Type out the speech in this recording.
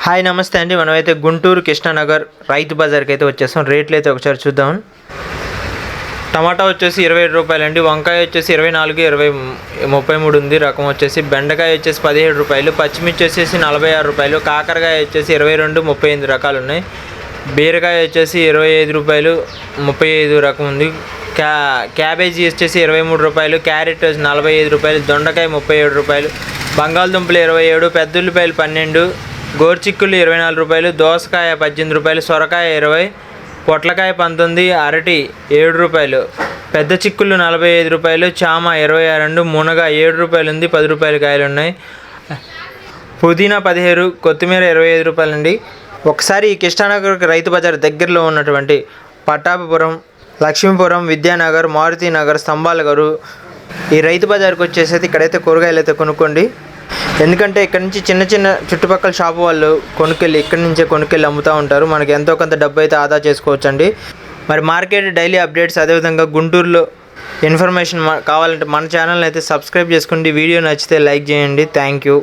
Hi నమస్తే అండి. మనమైతే గుంటూరు కృష్ణానగర్ రైతు బజార్కి అయితే వచ్చేసాం. రేట్లు అయితే ఒకసారి చూద్దాం. టమాటా వచ్చేసి 27 రూపాయలండి. వంకాయ వచ్చేసి 24, 33 ఉంది. రకం వచ్చేసి బెండకాయ వచ్చేసి 17 రూపాయలు. పచ్చిమిర్చి వచ్చేసి 46 రూపాయలు. కాకరకాయ వచ్చేసి 22, 38 రకాలు ఉన్నాయి. బీరకాయ వచ్చేసి 25 రూపాయలు, 35 రకం ఉంది. క్యాబేజీ వచ్చేసి 23 రూపాయలు. క్యారెట్ 45 రూపాయలు. దొండకాయ 37 రూపాయలు. బంగాళదుంపలు 27, పెద్ద ఉల్లిపాయలు 12, గోరుచిక్కులు 24 రూపాయలు. దోసకాయ 18 రూపాయలు. సొరకాయ 20, పొట్లకాయ 19, అరటి 7 రూపాయలు. పెద్ద చిక్కుళ్ళు 45 రూపాయలు. చామ 22, మునగ 7 రూపాయలు ఉంది. 10 రూపాయల కాయలు ఉన్నాయి. పుదీనా 15, కొత్తిమీర 25 రూపాయలండి. ఒకసారి ఈ కృష్ణానగర్ రైతు బజార్ దగ్గరలో ఉన్నటువంటి పట్టాభిపురం, లక్ష్మీపురం, విద్యానగర్, మారుతినగర్, స్తంభాలగారు ఈ రైతు బజార్కి వచ్చేసి ఇక్కడైతే కూరగాయలు అయితే కొనుక్కోండి. ఎందుకంటే ఇక్కడ నుంచి చిన్న చిన్న చుట్టుపక్కల షాపు వాళ్ళు కొనుక్కెళ్ళి ఇక్కడి నుంచే కొనుక్కెళ్ళి అమ్ముతూ ఉంటారు. మనకి ఎంతో కొంత డబ్బు అయితే ఆదా చేసుకోవచ్చండి. మరి మార్కెట్ డైలీ అప్డేట్స్, అదేవిధంగా గుంటూరులో ఇన్ఫర్మేషన్ కావాలంటే మన ఛానల్ని అయితే సబ్స్క్రైబ్ చేసుకోండి. వీడియో నచ్చితే లైక్ చేయండి. Thank you.